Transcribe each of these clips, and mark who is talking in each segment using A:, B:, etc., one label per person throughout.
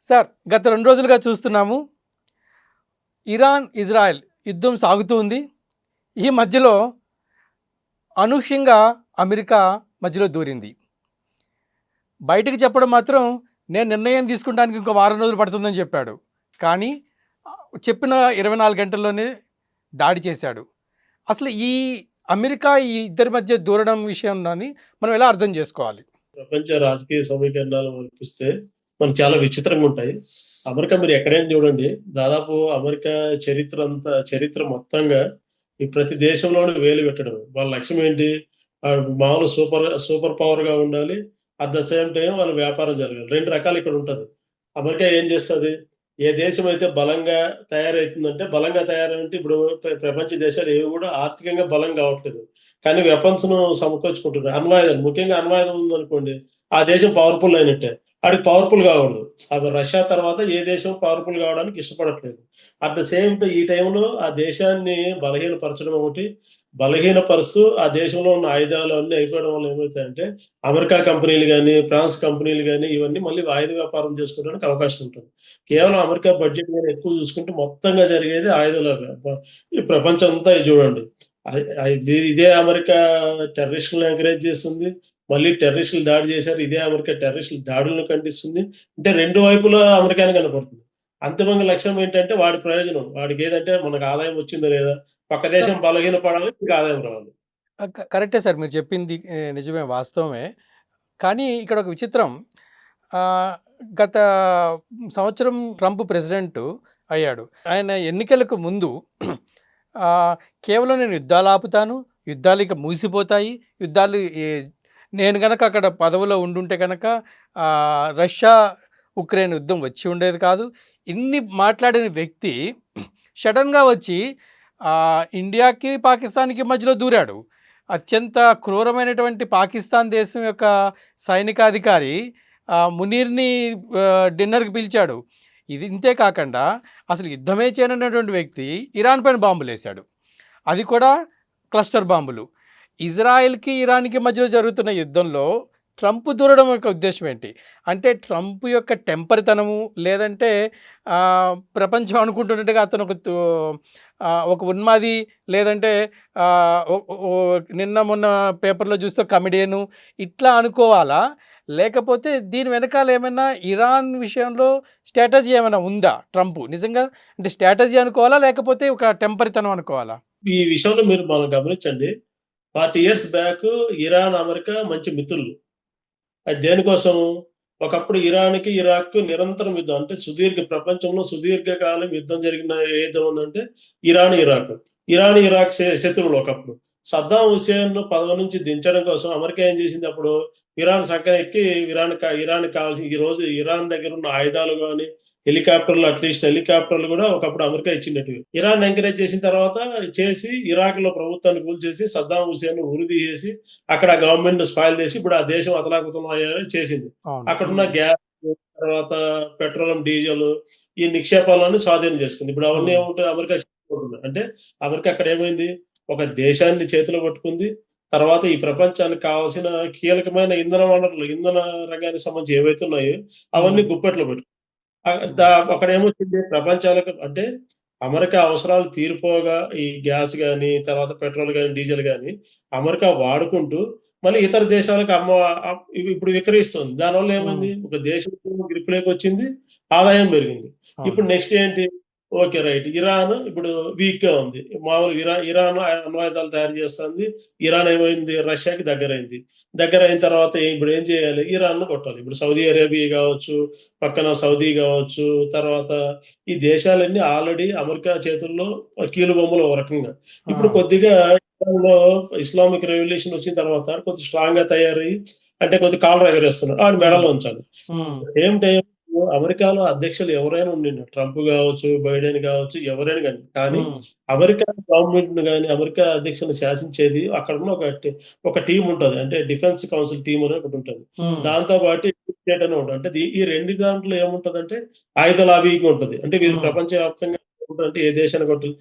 A: Sir గత 2 రోజులుగా చూస్తున్నాము. ఇరాన్, ఇజ్రాయెల్ యుద్ధం సాగుతూ ఉంది. ఈ మధ్యలో అనూహ్యంగా అమెరికా మధ్యలో దూరింది. బయటికి చెప్పడం మాత్రం నేను నిర్ణయం తీసుకుంటానికి ఇంకో వారం రోజులు పడుతుందని చెప్పాడు. కానీ చెప్పిన 24 గంటల్లోనే దాడి చేశాడు. అసలు ఈ అమెరికా ఈ ఇద్దరి మధ్య దూరడం విషయంలోని మనం ఎలా అర్థం చేసుకోవాలి?
B: ప్రపంచ రాజకీయ సమీకరణాలు చూస్తే మనకు చాలా విచిత్రంగా ఉంటాయి. అమెరికా మీరు ఎక్కడైనా చూడండి, దాదాపు అమెరికా చరిత్ర మొత్తంగా ఈ ప్రతి దేశంలోనూ వేలు పెట్టడం. వాళ్ళ లక్ష్యం ఏంటి? మామూలు సూపర్ పవర్ గా ఉండాలి. అట్ ద సేమ్ టైం వాళ్ళ వ్యాపారం జరగాలి. 2 రకాలు ఇక్కడ ఉంటది. అమెరికా ఏం చేస్తది? ఏ దేశం అయితే బలంగా తయారైందంటే ఇప్పుడు ప్రపంచ దేశాలు ఏవి కూడా ఆర్థికంగా బలం కావట్లేదు. కానీ వెపన్స్ ను సమకూర్చుకుంటున్నారు. అణ్వాయుధాలు, ముఖ్యంగా అణ్వాయుధం ఉందనుకోండి, ఆ దేశం పవర్ఫుల్ అయినట్టే. ఆడికి పవర్ఫుల్ కాకూడదు. అవి రష్యా తర్వాత ఏ దేశం పవర్ఫుల్ కావడానికి ఇష్టపడట్లేదు. అట్ ద సేమ్ టైం ఈ టైంలో ఆ దేశాన్ని బలహీనపరచడం ఒకటి, బలహీనపరుస్తూ ఆ దేశంలో ఉన్న ఆయుధాలు అన్నీ అయిపోవడం వల్ల ఏమవుతాయంటే అమెరికా కంపెనీలు గానీ, ఫ్రాన్స్ కంపెనీలు గానీ ఇవన్నీ మళ్ళీ ఆయుధ వ్యాపారం చేసుకోవడానికి అవకాశం ఉంటుంది. కేవలం అమెరికా బడ్జెట్ గాని ఎక్కువ చూసుకుంటే మొత్తంగా జరిగేది ఆయుధాల ఈ ప్రపంచం అంతా ఇది చూడండి. ఇదే అమెరికా టెర్రరిస్టులను ఎంకరేజ్ చేస్తుంది. మళ్ళీ టెర్రరిస్టులు దాడి చేశారు. ఇదే అమెరికా టెర్రరిస్టుల దాడులను ఖండిస్తుంది. అంటే 2 వైపులా అమెరికానే కనపడుతుంది. అంతిమంగా లక్ష్యం ఏంటంటే వాడి ప్రయోజనం. వాడికేదంటే మనకు ఆదాయం వచ్చిందా లేదా? పక్క దేశం బలహీనపడాలి, మీకు ఆదాయం రావాలి.
A: కరెక్టే సార్ మీరు చెప్పింది నిజమే, వాస్తవమే. కానీ ఇక్కడ ఒక విచిత్రం. ఆహ్, గత సంవత్సరం ట్రంప్ ప్రెసిడెంట్ అయ్యాడు. ఆయన ఎన్నికలకు ముందు కేవలం నేను యుద్ధాలు ఆపుతాను, యుద్ధాలు ఇక ముగిసిపోతాయి, యుద్ధాలు నేను గనక అక్కడ పదవిలో ఉండుంటే కనుక రష్యా, ఉక్రెయిన్ యుద్ధం వచ్చి ఉండేది కాదు. ఇన్ని మాట్లాడిన వ్యక్తి సడన్‌గా వచ్చి ఇండియాకి, పాకిస్తాన్‌కి మధ్యలో దూరాడు. అత్యంత క్రూరమైనటువంటి పాకిస్తాన్ దేశం యొక్క సైనికాధికారి మునీర్‌ని డిన్నర్‌కి పిలిచాడు. ఇది ఇంతే కాకుండా అసలు యుద్ధమే చేయనటువంటి వ్యక్తి ఇరాన్ పైన బాంబులేశాడు. అది కూడా క్లస్టర్ బాంబులు. ఇజ్రాయెల్‌కి, ఇరాన్‌కి మధ్యలో జరుగుతున్న యుద్ధంలో ట్రంప్ దూరడం యొక్క ఉద్దేశం ఏంటి? అంటే ట్రంప్ యొక్క టెంపరితనము, లేదంటే ప్రపంచం అనుకుంటున్నట్టుగా అతను ఒక ఉన్మాది, లేదంటే నిన్న మొన్న పేపర్‌లో చూస్తే కమెడియను ఇట్లా అనుకోవాలా? లేకపోతే దీని వెనకాల ఏమైనా ఇరాన్ విషయంలో స్ట్రాటజీ ఏమైనా ఉందా ట్రంప్? నిజంగా అంటే స్ట్రాటజీ అనుకోవాలా? లేకపోతే ఒక టెంపరితనం అనుకోవాలా?
B: ఈ విషయంలో మనం గమనించండి. 40 ఇయర్స్ బ్యాక్ ఇరాన్, అమెరికా మంచి మిత్రులు. అది దేనికోసం? ఒకప్పుడు ఇరాన్‌కి, ఇరాక్‌కి నిరంతరం యుద్ధం. అంటే ప్రపంచంలో సుదీర్ఘకాలం యుద్ధం జరిగిన ఏ యుద్ధం ఉందంటే ఇరాన్, ఇరాక్. ఇరాన్, ఇరాక్ శత్రువులు ఒకప్పుడు. సద్దాం హుసేన్‌ను పదవి నుంచి దించడం కోసం అమెరికా ఏం చేసింది అప్పుడు? ఇరాన్ సంకనెక్కి ఇరాన్‌కి కావాల్సిన ఈరోజు ఇరాన్ దగ్గరున్న ఆయుధాలు గాని, అట్‌లీస్ట్ హెలికాప్టర్లు గూడా ఒకప్పుడు అమెరికా ఇచ్చిండేటివి. ఇరాన్ ఎంకరేజ్ చేసిన తర్వాత ఇరాక్‌లో ప్రభుత్వాన్ని కూల్చేసి సద్దాం హుసేన్‌ను ఉరితీసేసి అక్కడ గవర్నమెంట్‌ని స్పాయిల్ చేసి ఇప్పుడు ఆ దేశం అతలాకుతలం అయ్యేలా చేసింది. అక్కడున్న గ్యాస్, తర్వాత పెట్రోలియం, డీజిల్ ఈ నిక్షేపాలన్నీ స్వాధీనం చేసుకుంది. ఇప్పుడు అవన్నీ ఏముంటాయి? అమెరికా చేసుకుంటుంది. అంటే అమెరికా అక్కడ ఏమైంది? ఒక దేశాన్ని చేతిలో పట్టుకుంది. తర్వాత ఈ ప్రపంచానికి కావాల్సిన కీలకమైన ఇంధన రంగానికి సంబంధించి ఏవైతే ఉన్నాయో అవన్నీ గుప్పెట్లో పెట్టుకుంది. అక్కడేమొచ్చింది ప్రపంచాలకు అంటే అమెరికా అవసరాలు తీరిపోగా ఈ గ్యాస్ గాని, తర్వాత పెట్రోల్ గాని, డీజిల్ గాని అమెరికా వాడుకుంటూ మళ్ళీ ఇతర దేశాలకు ఇప్పుడు విక్రయిస్తుంది. దానివల్ల ఏమైంది? ఒక దేశం గ్రిప్‌లోకొచ్చింది. ఆదాయం పెరిగింది. ఇప్పుడు నెక్స్ట్ ఏంటి? ఓకే. రైట్. ఇరాన్ ఇప్పుడు వీక్‌గా ఉంది. మామూలుగా ఇరాన్ అణ్వాయుధాలు తయారు చేస్తుంది. ఇరాన్ ఏమైంది? రష్యాకి దగ్గరైంది. దగ్గరైన తర్వాత ఇప్పుడు ఏం చేయాలి? ఇరాన్‌ను కొట్టాలి. ఇప్పుడు సౌదీ అరేబియా గావచ్చు, పక్కన సౌదీ గావచ్చు, తర్వాత ఈ దేశాలన్నీ ఆల్రెడీ అమెరికా చేతుల్లో కీలుబొమ్మలు ఒక రకంగా. ఇప్పుడు కొద్దిగా ఇరాన్‌లో ఇస్లామిక్ రెవల్యూషన్ వచ్చిన తర్వాత కొద్దిగా స్ట్రాంగ్‌గా తయారయ్యి అంటే కొద్దిగా కాలర్ ఎగరేస్తున్నారు. ఆడిని మెడలో ఉంచాలి. సేమ్ టైమ్ అమెరికాలో అధ్యక్షులు ఎవరైనా ఉండిండి. ట్రంప్ గావచ్చు, బైడెన్ గావచ్చు, ఎవరైనా గాని. కానీ అమెరికా గవర్నమెంట్‌ని గాని, అమెరికా అధ్యక్షుల్ని శాసించేది అక్కడున్న ఒక టీమ్ ఉంటది. అంటే డిఫెన్స్ కౌన్సిల్ టీమ్ అని ఒకటుంటది. దాంతో పాటు స్టేట్ అని ఉంటది. అంటే ఈ 2 దాంట్లో ఏముంటదంటే ఆయుధ లాబింగ్ ఉంటది. అంటే వీరు ప్రపంచవ్యాప్తంగా అంటే ఏ దేశానికి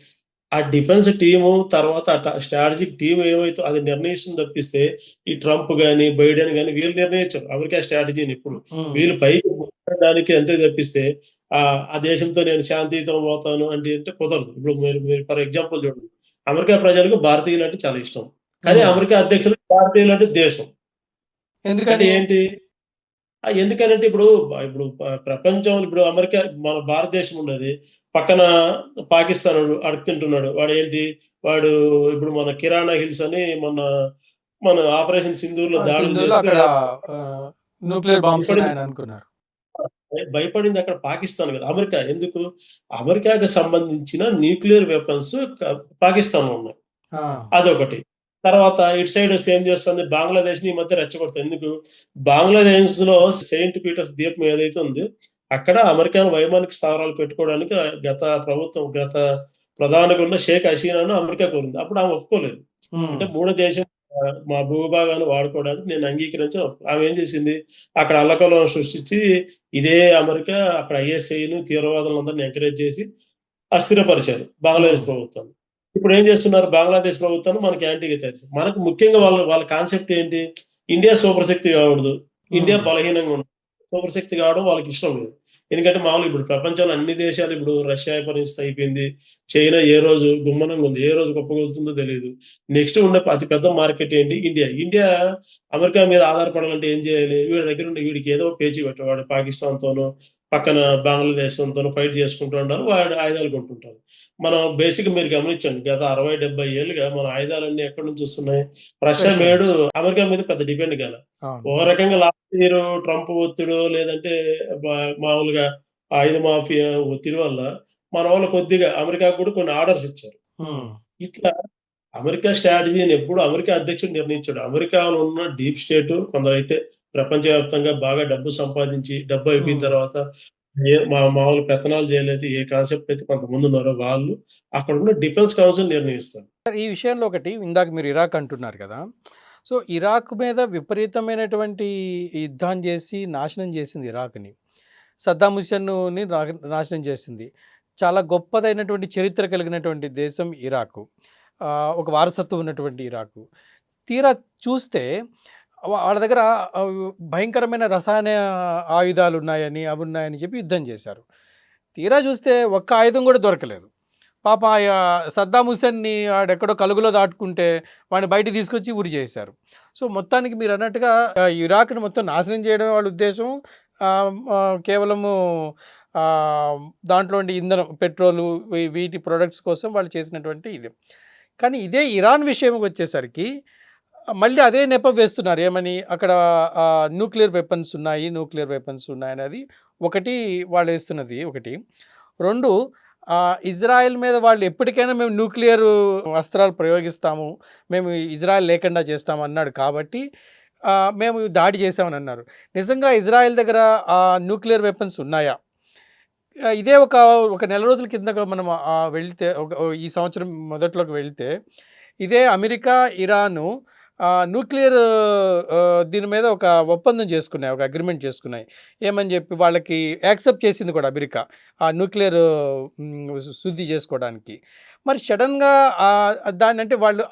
B: ఆ డిఫెన్స్ టీము తర్వాత స్ట్రాటజిక్ టీం ఏమైతే అది నిర్ణయిస్తుంది తప్పిస్తే ఈ ట్రంప్ గాని బైడెన్ గాని వీళ్ళు నిర్ణయించారు అమెరికా స్ట్రాటజీని ఇప్పుడు వీళ్ళు పైకి మాట్లాడడానికి అంతే తప్పిస్తే ఆ దేశంతో నేను శాంతియుతం పోతాను అంటే కుదరదు. ఇప్పుడు మీరు ఫర్ ఎగ్జాంపుల్ చూడండి, అమెరికా ప్రజలకు భారతీయులు అంటే చాలా ఇష్టం, కానీ అమెరికా అధ్యక్షులకు భారతీయులు అంటే ద్వేషం. అంటే
A: ఎందుకని
B: ఏంటి? ఎందుకనంటే ఇప్పుడు ఇప్పుడు ప్రపంచంలో ఇప్పుడు అమెరికా మన భారతదేశం ఉన్నది, పక్కన పాకిస్తాన్ అడుగుతుంటున్నాడు. వాడు ఏంటి? వాడు ఇప్పుడు మన కిరాణా హిల్స్ అని మన ఆపరేషన్ సింధూర్లో దాడులు
A: సింధులో
B: చేస్తే
A: అక్కడ న్యూక్లియర్ బాంబ్స్
B: భయపడింది.
A: ఉన్నాయని అనుకున్నారు.
B: భయపడింది అక్కడ పాకిస్తాన్ కదా, అమెరికా ఎందుకు? అమెరికాకి సంబంధించిన న్యూక్లియర్ వెపన్స్ పాకిస్తాన్‌లో ఉన్నాయి.
A: ఆ,
B: అదొకటి. తర్వాత ఇటు సైడ్ వస్తే ఏం చేస్తుంది? బంగ్లాదేశ్‌ని ఈ మధ్య రెచ్చగొడుతుంది. ఎందుకు? బంగ్లాదేశ్‌లో సెయింట్ పీటర్స్ ద్వీపం ఏదైతే ఉందో, అక్కడ అమెరికన్ వైమానిక స్థావరాలు పెట్టుకోవడానికి గత ప్రధానిగా ఉన్న షేక్ హసీనాను అమెరికా కోరింది. అప్పుడు ఆమె ఒప్పుకోలేదు. అంటే మూడో దేశం మా భూభాగాన్ని వాడుకోవడానికి నేను అంగీకరించను. ఆమె ఏం చేసింది? అక్కడ అల్లకల్లోలం సృష్టించి ఇదే అమెరికా అక్కడ ఐఎస్ఐని తీవ్రవాదులందరిని ఎంకరేజ్ చేసి అస్థిరపరిచారు బంగ్లాదేశ్ ప్రభుత్వాన్ని. ఇప్పుడు ఏం చేస్తున్నారు? బంగ్లాదేశ్ ప్రభుత్వాన్ని మనకి యాంటీగా తయారు. మనకు ముఖ్యంగా వాళ్ళ కాన్సెప్ట్ ఏంటి? ఇండియా సూపర్ శక్తి కాకూడదు, ఇండియా బలహీనంగా ఉండదు. సూపర్ శక్తి కావడం వాళ్ళకి ఇష్టం లేదు. ఎందుకంటే మామూలుగా ఇప్పుడు ప్రపంచంలో అన్ని దేశాలు ఇప్పుడు రష్యా పరిస్థితి అయిపోయింది. చైనా ఏ రోజు గుమ్మనంగా ఉంది, ఏ రోజు గొప్పగొలుతుందో తెలియదు. నెక్స్ట్ ఉన్న అతి పెద్ద మార్కెట్ ఏంటి? ఇండియా. ఇండియా అమెరికా మీద ఆధారపడాలంటే ఏం చేయాలి? వీడి దగ్గర ఉండి వీడికి ఏదో పేచీ పెట్టేవాడు పాకిస్తాన్‌తోనో, పక్కన బంగ్లాదేశ్‌తోనో ఫైట్ చేసుకుంటూ ఉంటారు. వాడు ఆయుధాలు కొంటుంటారు. మనం బేసిక్‌గా మీరు గమనించండి. గత 60, 70 ఏళ్లుగా మన ఆయుధాలన్నీ ఎక్కడి నుంచి వస్తున్నాయి? రష్యా
A: రష్యా
B: మేడు
A: నుంచి.
B: అమెరికా మీద పెద్ద డిపెండ్ కాలే.
A: అవును.
B: ఓ రకంగా లాస్ట్ ఇయర్ ట్రంప్ ఒత్తిడో లేదంటే బ మామూలుగా ఆయుధ మాఫియా ఒత్తిడి వల్ల మనోళ్ళు కొద్దిగా అమెరికాకు కూడా కొన్ని ఆర్డర్స్ ఇచ్చారు.
A: ఉమ్,
B: ఇట్లా అమెరికా స్ట్రాటజీని ఎప్పుడు అమెరికా అధ్యక్షుడు నిర్ణయించాడు. అమెరికాలో ఉన్న డీప్ స్టేట్ కొందరైతే ప్రపంచవ్యాప్తంగా బాగా డబ్బు సంపాదించి, డబ్బు అయిపోయిన
A: ఉమ్.
B: తర్వాత మామూలు పెత్తనాలు చేయలేదు. ఏ కాన్సెప్ట్ అయితే కొంతమంది ఉన్నారో వాళ్ళు అక్కడున్న డిఫెన్స్ కౌన్సిల్ నిర్ణయిస్తారు.
A: సార్, ఈ విషయంలో ఒకటి ఇందాక మీరు ఇరాక్ అంటున్నారు కదా. సో ఇరాక్ మీద విపరీతమైనటువంటి యుద్ధం చేసి నాశనం చేసింది ఇరాక్ని. సద్దాం హుస్సేన్ని నాశనం చేసింది. చాలా గొప్పదైనటువంటి చరిత్ర కలిగినటువంటి దేశం ఇరాకు. ఒక వారసత్వం ఉన్నటువంటి ఇరాకు. తీరా చూస్తే వాళ్ళ దగ్గర భయంకరమైన రసాయన ఆయుధాలు ఉన్నాయని, అవి ఉన్నాయని చెప్పి యుద్ధం చేశారు. తీరా చూస్తే ఒక్క ఆయుధం కూడా దొరకలేదు. పాపం సద్దాం హుస్సేన్‌ని ఆడెక్కడో కలుగులో దాటుకుంటే వాడిని బయటికి తీసుకొచ్చి ఉరి చేశారు. సో మొత్తానికి మీరన్నట్టుగా ఇరాక్‌ని మొత్తం నాశనం చేయడమే వాళ్ళ ఉద్దేశం. కేవలము దాంట్లో ఉండే ఇంధనం, పెట్రోలు, వీటి ప్రొడక్ట్స్ కోసం వాళ్ళు చేసినటువంటి ఇది. కానీ ఇదే ఇరాన్ విషయంకొచ్చేసరికి మళ్ళీ అదే నెపం వేస్తున్నారు. ఏమని? అక్కడ న్యూక్లియర్ వెపన్స్ ఉన్నాయనేది ఒకటి వాళ్ళేస్తున్నది ఒకటి. 2 ఇజ్రాయెల్ మీద వాళ్ళు ఎప్పటికైనా మేము న్యూక్లియర్ అస్త్రాలు ప్రయోగిస్తాము, మేము ఇజ్రాయెల్ లేకుండా చేస్తాము అన్నాడు కాబట్టి మేము దాడి చేశామని అన్నారు. నిజంగా ఇజ్రాయెల్ దగ్గర న్యూక్లియర్ వెపన్స్ ఉన్నాయా? ఇదే ఒక నెల రోజుల కిందట మనం వెళ్తే ఈ సంవత్సరం మొదట్లోకి వెళ్తే ఇదే అమెరికా, ఇరాను న్యూక్లియర్ దీని మీద ఒక ఒప్పందం చేసుకున్నాయి. ఒక అగ్రిమెంట్ చేసుకున్నాయి. ఏమని చెప్పి వాళ్ళకి యాక్సెప్ట్ చేసింది కూడా అమెరికా. ఆ న్యూక్లియర్ శుద్ధి చేసుకోవడానికి. మరి సడెన్‌గా దాన్నంటే వాళ్ళు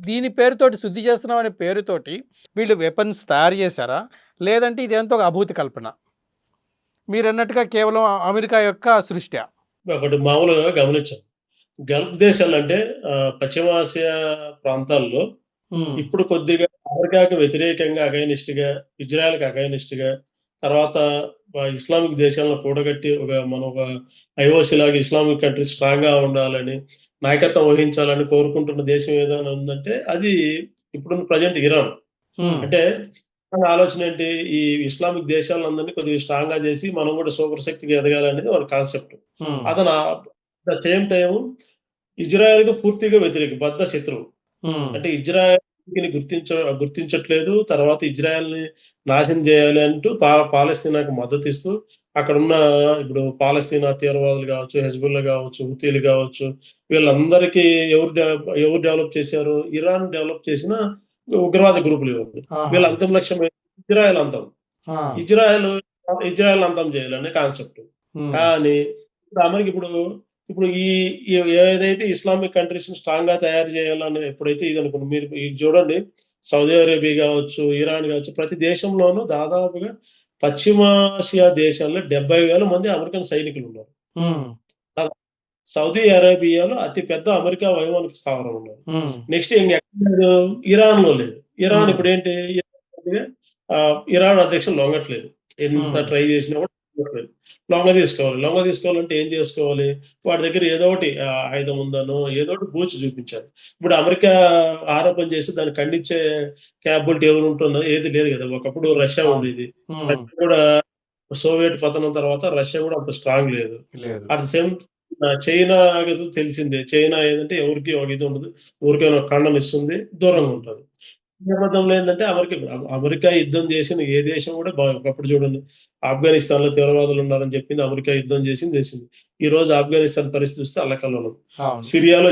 A: దీని పేరుతోటి శుద్ధి చేస్తున్నాం అనే పేరుతోటి వీళ్ళు వెపన్స్ తయారు చేశారా? లేదంటే ఇదేంతో ఒక అభూతి కల్పన? మీరన్నట్టుగా కేవలం అమెరికా యొక్క సృష్ట్యా?
B: ఒకటి మామూలుగా గమనించాం. గల్ఫ్ దేశాలంటే పశ్చిమాసియా ప్రాంతాల్లో ఇప్పుడు కొద్దిగా అమెరికాకి వ్యతిరేకంగా అగైనిస్ట్‌గా, ఇజ్రాయెల్‌కి అగైనిస్ట్‌గా, తర్వాత ఇస్లామిక్ దేశాలను కూడగట్టి మనం ఒక ఐఓసీ లాగా ఇస్లామిక్ కంట్రీ స్ట్రాంగ్‌గా ఉండాలని, నాయకత్వం వహించాలని కోరుకుంటున్న దేశం ఏదైనా ఉందంటే అది ఇప్పుడున్న ప్రెజెంట్ ఇరాన్. అంటే మన ఆలోచన ఏంటి? ఈ ఇస్లామిక్ దేశాలందరినీ కొద్దిగా స్ట్రాంగ్‌గా చేసి మనం కూడా సూపర్ శక్తిగా ఎదగాలనేది వాళ్ళ కాన్సెప్ట్. అతను అట్ ద సేమ్ టైమ్ ఇజ్రాయెల్‌కి పూర్తిగా వ్యతిరేకి, బద్ధ శత్రువు. అంటే ఇజ్రాయెల్‌ని గుర్తించట్లేదు. తర్వాత ఇజ్రాయెల్‌ని నాశనం చేయాలి అంటూ పాలస్తీనాకు మద్దతిస్తూ అక్కడున్న ఇప్పుడు పాలస్తీనా తీవ్రవాదులు కావచ్చు, హెజ్బుల్లా కావచ్చు, హుతీలు కావచ్చు, వీళ్ళందరికీ ఎవరు డెవలప్ చేశారు? ఇరాన్ డెవలప్ చేసిన ఉగ్రవాద గ్రూపులు ఇవన్నీ. వీళ్ళ అంతిమ లక్ష్యం ఏంటి? ఇజ్రాయెల్ అంతం. ఇజ్రాయెల్ ఇజ్రాయెల్ అంతం చేయాలనే కాన్సెప్ట్. కానీ అమెరికా ఇప్పుడు ఇప్పుడు ఏదైతే ఇస్లామిక్ కంట్రీస్ స్ట్రాంగ్ గా తయారు చేయాలని ఎప్పుడైతే ఇది అనుకున్నాం, మీరు ఇది చూడండి, సౌదీ అరేబియా కావచ్చు, ఇరాన్ కావచ్చు, ప్రతి దేశంలోనూ దాదాపుగా పశ్చిమాసియా దేశాల్లో 70,000 మంది అమెరికన్ సైనికులు ఉన్నారు.
A: ఉమ్,
B: సౌదీ అరేబియాలో అతి పెద్ద అమెరికా వైమానిక స్థావరం ఉన్నది.
A: ఉమ్,
B: నెక్స్ట్ ఇంకెక్కడ లేదు, ఇరాన్ లో లేదు. ఇరాన్
A: ఉమ్,
B: ఇప్పుడు ఏంటి, ఇరాన్ అధ్యక్షులు లొంగట్లేదు. ఎంత
A: ఉమ్,
B: ట్రై చేసినా కూడా లొంగట్లేదు. లొంగ తీసుకోవాలంటే ఏం చేసుకోవాలి, వాడి దగ్గర ఏదో ఒకటి ఆయుధం ఉందనో ఏదో ఒకటి బూచి చూపించాలి. ఇప్పుడు అమెరికా ఆరోపణ చేసి దాన్ని ఖండించే క్యాపబిలిటీ ఎవరు ఉంటుందో ఏది లేదు కదా. ఒకప్పుడు రష్యా
A: అవును.
B: ఉండేది,
A: ఉమ్,
B: రష్యా కూడా సోవియట్ పతనం తర్వాత రష్యా కూడా అంత స్ట్రాంగ్ లేదు.
A: లేదు.
B: అట్ ద సేమ్ చైనా కదా తెలిసిందే. చైనా ఏదంటే ఎవరికి ఒక ఇది ఉండదు, ఊరికైనా ఒక ఖండం ఇస్తుంది, దూరంగా
A: ఉమ్,
B: ఉంటుంది. ఈ నేపథ్యంలో ఏంటంటే అమెరికా యుద్ధం చేసిన ఏ దేశం కూడా ఒకప్పుడు చూడండి, ఆఫ్ఘనిస్తాన్ లో తీవ్రవాదులు ఉన్నారని చెప్పింది అమెరికా, యుద్ధం చేసింది. ఈ రోజు ఆఫ్ఘనిస్తాన్ పరిస్థితి చూస్తే అల్లకల్లోలం.
A: అవును.
B: సిరియాలో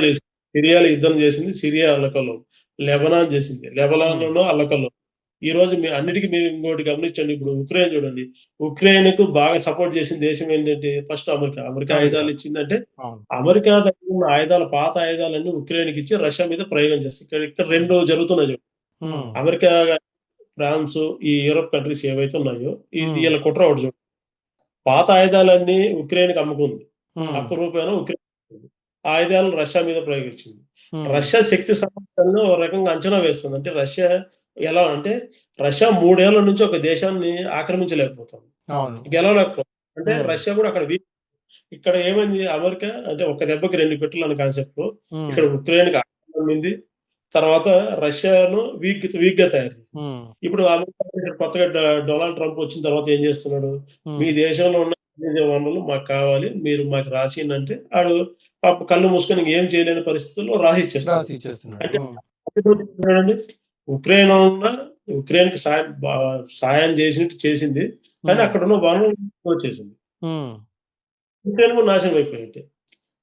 B: యుద్ధం చేసింది, సిరియా అల్లకల్లోలం. లెబనాన్ చేసింది, లెబనాన్
A: ఉమ్,
B: లోనూ అల్లకల్లోలం. ఈ రోజు మీ అన్నిటికీ మీరు ఇంకోటి గమనించండి, ఇప్పుడు ఉక్రెయిన్ చూడండి, ఉక్రెయిన్ కు బాగా సపోర్ట్ చేసిన దేశం ఏంటంటే ఫస్ట్ అమెరికా. America
A: America.
B: ఆయుధాలు ఇచ్చిందంటే,
A: అవును.
B: అమెరికా దగ్గర ఉన్న ఆయుధాలు, పాత ఆయుధాలన్నీ ఉక్రెయిన్కి ఇచ్చి రష్యా మీద ప్రయోగం చేస్తారు. ఇక్కడ రెండు జరుగుతున్నాయి చూడండి.
A: ఉమ్,
B: అమెరికా, ఫ్రాన్స్, ఈ యూరోప్ కంట్రీస్ ఏవైతే ఉన్నాయో, ఇది
A: ఉమ్,
B: వీళ్ళ కుట్ర ఒకటి చూడండి. పాత ఆయుధాలన్నీ ఉక్రెయిన్కి అమ్ముకుంది,
A: ఉమ్,
B: అప్పు రూపాయన ఉక్రెయిన్ అమ్ముకుంది. ఆ ఆయుధాలను రష్యా మీద ప్రయోగించింది.
A: ఉమ్,
B: రష్యా శక్తి సామర్థ్యాలను ఒక రకంగా అంచనా వేస్తుంది. అంటే రష్యా ఎలా అంటే, రష్యా 3 ఏళ్ల నుంచి ఒక దేశాన్ని ఆక్రమించలేకపోతుంది,
A: అవును.
B: గెలవలేకపోతుంది. అంటే
A: ఉమ్,
B: రష్యా కూడా అక్కడ వీక్. ఇక్కడ ఏమైంది, అమెరికా అంటే ఒక దెబ్బకి 2 పిట్టలు అనే కాన్సెప్ట్.
A: ఉమ్,
B: ఇక్కడ ఉక్రెయిన్కి ఆక్రమించింది, తర్వాత రష్యాను వీక్ గా తయారు.
A: ఉమ్,
B: ఇప్పుడు అమెరికా ఇక్కడ కొత్తగా డొనాల్డ్ ట్రంప్ వచ్చిన తర్వాత ఏం చేస్తున్నాడు, మీ
A: ఉమ్,
B: దేశంలో ఉన్న ఖనిజ వనరులు మాకు కావాలి, మీరు మాకు రాసిందంటే ఆడు పాపం కళ్ళు మూసుకొని ఇంకేం చేయలేని పరిస్థితుల్లో రాసిచ్చేస్తాడు.
A: రాసి ఇచ్చేస్తున్నాడు.
B: అంటే
A: ఉమ్,
B: చూడండి, ఉక్రెయిన్ ఉన్న ఉక్రెయిన్ కి సాయం చేసింది, కానీ
A: ఉమ్,
B: అక్కడ ఉన్న వనరులు వచ్చేసింది.
A: ఉమ్,
B: ఉక్రెయిన్ కూడా నాశనం అయిపోయింది.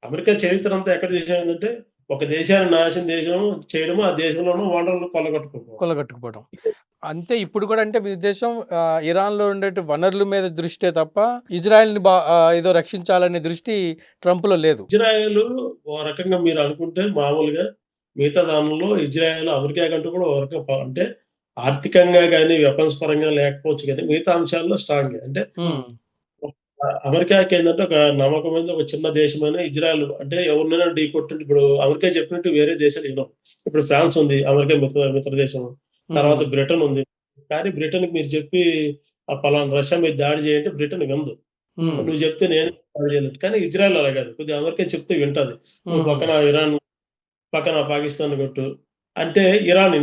B: అమెరికా చరిత్ర అంతా ఎక్కడ చేసిందంటే, ఒక దేశాన్ని దేశం చేయడము, ఆ దేశంలో ఉన్న వనరులు కొల్లగొట్టుకోవడం.
A: కొల్లగొట్టుకుపోవడం. అంతే ఇప్పుడు కూడా అంటే మీ ఉద్దేశం ఇరాన్‌లో ఉండేటి వనరుల మీద దృష్టే తప్ప ఇజ్రాయెల్‌ని ఏదో రక్షించాలనే దృష్టి ట్రంప్‌లో లేదు.
B: ఇజ్రాయెల్ ఓ రకంగా మీరు అనుకుంటే మామూలుగా మిగతా దానిలో ఇజ్రాయెల్ అమెరికా కంటే కూడా ఓ రకంగా అంటే ఆర్థికంగా గానీ, వెపన్స్ పరంగా లేకపోవచ్చు గానీ, మిగతా అంశాల్లో స్ట్రాంగే. అంటే
A: హ్మ్.
B: అమెరికాకి ఏందంటే ఒక నమ్మకమైనది, ఒక చిన్న దేశమైన ఇజ్రాయెల్ అంటే ఎవరినైనా ఢీకొట్టింది. ఇప్పుడు అమెరికా చెప్పినట్టు వేరే దేశాలు వినవు. ఇప్పుడు ఫ్రాన్స్ ఉంది, అమెరికా మిత్ర దేశం.
A: హ్మ్.
B: తర్వాత బ్రిటన్ ఉంది. కానీ బ్రిటన్‌కి మీరు చెప్పి పలానా రష్యా మీద దాడి చేయంటే బ్రిటన్ వినదు.
A: హ్మ్.
B: నువ్వు చెప్తే నేను దాడి చేయలేను. కానీ ఇజ్రాయెల్ అలా కాదు. కొద్దిగా అమెరికా చెప్తే వింటది. నువ్వు
A: హుహు.
B: పక్కన ఇరాన్, పక్కన పాకిస్తాన్ కొట్టు అంటే ఇరాన్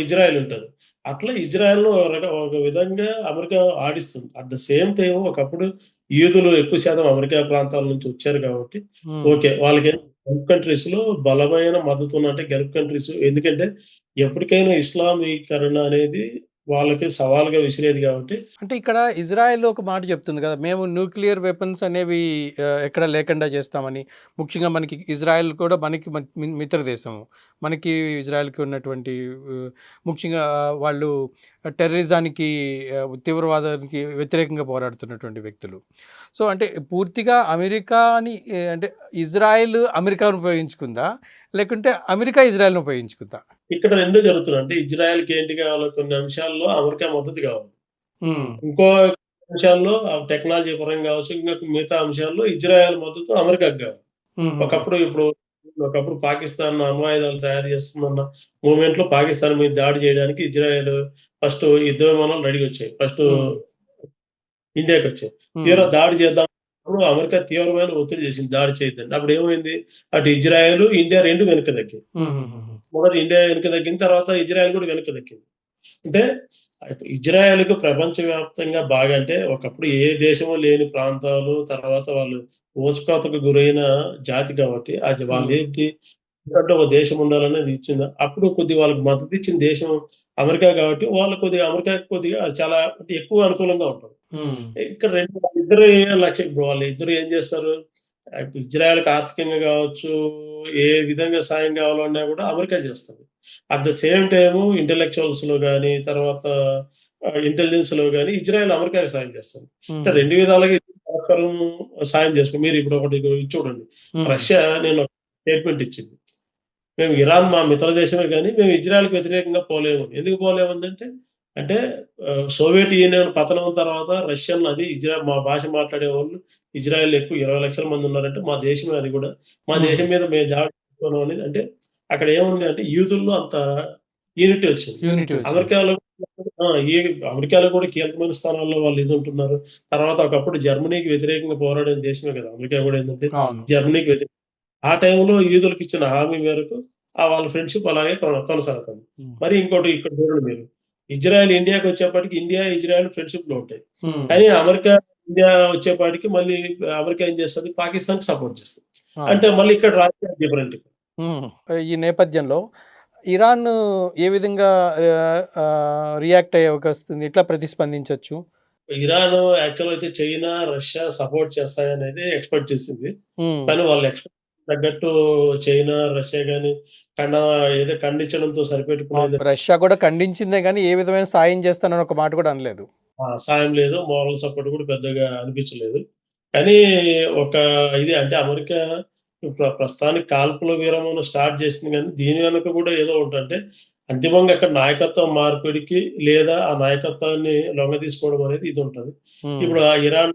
B: ఇజ్రాయెల్ ఉంటది. అట్లా ఇజ్రాయెల్‌ను ఒక విధంగా అమెరికా ఆడిస్తుంది. అట్ ద సేమ్ టైమ్ ఒకప్పుడు యూదులు ఎక్కువ శాతం అమెరికా ప్రాంతాల నుంచి వచ్చారు కాబట్టి
A: హ్మ్.
B: ఓకే. గల్ఫ్ కంట్రీస్‌లో బలమైన మద్దతు అంటే గల్ఫ్ కంట్రీస్, ఎందుకంటే ఎప్పటికైనా ఇస్లామీకరణ అనేది వాళ్ళకి సవాల్‌గా విసిరేది కాబట్టి.
A: అంటే ఇక్కడ ఇజ్రాయెల్ ఒక మాట చెప్తుంది కదా! మేము న్యూక్లియర్ వెపన్స్ అనేవి ఎక్కడ లేకుండా చేస్తామని. ముఖ్యంగా మనకి ఇజ్రాయెల్ కూడా మనకి మిత్ర దేశము. మనకి ఇజ్రాయెల్‌కి ఉన్నటువంటి ముఖ్యంగా వాళ్ళు టెర్రరిజానికి తీవ్రవాదానికి వ్యతిరేకంగా పోరాడుతున్నటువంటి వ్యక్తులు. సో, అంటే పూర్తిగా అమెరికాని అంటే ఇజ్రాయెల్ అమెరికాను ఉపయోగించుకుందా? లేకుంటే అమెరికా ఇజ్రాయెల్‌ని ఉపయోగించుకుందా?
B: ఇక్కడ 2 జరుగుతున్నాయి. అంటే ఇజ్రాయెల్‌కి ఏంటి కావాలో కొన్ని అంశాల్లో అమెరికా మద్దతు కావాలి.
A: హ్మ్.
B: ఇంకో అంశాల్లో టెక్నాలజీ పరంగా కావచ్చు, ఇంకా మిగతా అంశాల్లో ఇజ్రాయెల్ మద్దతు అమెరికాకి కావాలి.
A: హుహుహు.
B: ఒకప్పుడు పాకిస్తాన్ అణ్వాయుధాలు తయారు చేస్తుందన్న మూవ్‌మెంట్‌లో పాకిస్తాన్ మీద దాడి చేయడానికి ఇజ్రాయెల్ ఫస్ట్ యుద్ధ విమానాలు రెడీగా వచ్చాయి.
A: హ్మ్.
B: ఇండియాకొచ్చాయి.
A: హ్మ్.
B: దాడి చేద్దాం అన్నప్పుడు అమెరికా తీవ్రమైన ఒత్తిడి చేసింది, దాడి చేయొద్దని. అప్పుడేమైంది, అటు ఇజ్రాయెల్, ఇండియా 2 వెనక్కి తగ్గాయి.
A: హుహుహుహు.
B: మొదట ఇండియా వెనక్కి తగ్గిన తర్వాత ఇజ్రాయెల్ కూడా వెనక్కి తగ్గింది. అంటే ఇజ్రాయెల్‌కు ప్రపంచవ్యాప్తంగా బాగా అంటే ఒకప్పుడు ఏ దేశము లేని ప్రాంతాలు, తర్వాత వాళ్ళు ఊచకోతకు గురైన జాతి కాబట్టి
A: హ్మ్.
B: వాళ్ళేంటి, ఎందుకంటే ఒక దేశం ఉండాలనేది ఇచ్చింది. అప్పుడు కొద్దిగా వాళ్ళకి మద్దతు ఇచ్చిన దేశం అమెరికా కాబట్టి వాళ్ళు కొద్దిగా అమెరికాకి కొద్దిగా చాలా అంటే ఎక్కువ అనుకూలంగా ఉంటారు.
A: హ్మ్.
B: ఇక్కడ వాళ్ళిద్దరు లక్ష్యం, ఇప్పుడు వాళ్ళిద్దరు ఏం చేస్తారు, ఇజ్రాయెల్‌కి ఆర్థికంగా కావచ్చు, ఏ విధంగా సాయం కావాలన్నా కూడా అమెరికా చేస్తది. అట్ ద సేమ్ టైము ఇంటలెక్చువల్స్‌లో గాని, తర్వాత ఇంటెలిజెన్స్‌లో గాని ఇజ్రాయెల్ అమెరికాకి సాయం చేస్తుంది. అంటే
A: హుహు.
B: 2 విధాలుగా పరస్పరం సాయం చేసుకో. మీరు ఇప్పుడు ఒకటి చూడండి.
A: ఉమ్,
B: రష్యా నేను స్టేట్మెంట్ ఇచ్చింది. మేము ఇరాన్ మా మిత్ర దేశమే కానీ మేము ఇజ్రాయెల్కి వ్యతిరేకంగా పోలేము. ఎందుకు పోలేమంటే అంటే సోవియట్ యూనియన్ పతనం తర్వాత రష్యన్ అది మా భాష మాట్లాడే వాళ్ళు ఇజ్రాయెల్ ఎక్కువ 20 లక్షల మంది ఉన్నారంటే మా దేశమే అది కూడా. మా
A: ఉమ్,
B: దేశం మీద మేము దాడి చేసుకోవడం అనేది అంటే అక్కడ ఏముంది అంటే యూదుల్లో అంత యూనిటీ వచ్చింది.
A: యూనిటీ వచ్చింది.
B: అమెరికాలో ఆ! ఈ అమెరికాలో కూడా కీలకమైన స్థానాల్లో వాళ్ళు ఇది ఉంటున్నారు. తర్వాత ఒకప్పుడు జర్మనీకి వ్యతిరేకంగా పోరాడిన దేశమే కదా! అమెరికా కూడా ఏందంటే
A: అవును.
B: జర్మనీకి ఆ టైంలో యూదులకు ఇచ్చిన హామీ మేరకు వాళ్ళ ఫ్రెండ్‌షిప్ అలాగే కొనసాగుతుంది.
A: ఉమ్,
B: మరి ఇంకోటి ఇక్కడ చూడండి మీరు. ఇజ్రాయెల్ ఇండియాకొచ్చేప్పటికి ఇండియా, ఇజ్రాయెల్ ఫ్రెండ్‌షిప్‌లో ఉంటాయి.
A: ఉమ్,
B: కానీ అమెరికా, ఇండియా వచ్చేపాటికి మళ్ళీ అమెరికా ఏం చేస్తది? పాకిస్తాన్‌కి సపోర్ట్ చేస్తది.
A: అవును.
B: అంటే మళ్ళీ ఇక్కడ రాజకీయాలు డిఫరెంట్.
A: ఉమ్. ఈ నేపథ్యంలో ఇరాన్ ఏ విధంగా రియాక్ట్ అయ్యే అవకాశం ఉంది? ఎట్లా ప్రతిస్పందించొచ్చు?
B: ఇరాన్ యాక్చువల్‌గా అయితే చైనా, రష్యా సపోర్ట్ చేస్తాయనేది ఎక్స్‌పెక్ట్ చేసింది.
A: ఉమ్.
B: కానీ వాళ్ళ ఎక్స్‌పెక్ట్ తగ్గట్టు చైనా, రష్యా గాని ఖండ ఏదో ఖండించడంతో సరిపెట్టుకునేది
A: రష్యా కూడా ఖండించిందే గానీ, ఏ విధమైన సాయం చేస్తానని ఒక మాట కూడా అనలేదు.
B: సాయం లేదు. మోరల్ సపోర్ట్ కూడా పెద్దగా అనిపించలేదు. కానీ ఒక ఇది అంటే అమెరికా ప్రస్తుతానికి కాల్పుల విరమణ స్టార్ట్ చేసింది గానీ, దీని వెనక కూడా ఏదో ఒకటంటే అంతిమంగా అక్కడ నాయకత్వం మార్పిడికి లేదా ఆ నాయకత్వాన్ని లొంగదీసుకోవడం అనేది ఇది ఉంటది.
A: హ్మ్.
B: ఇప్పుడు ఆ ఇరాన్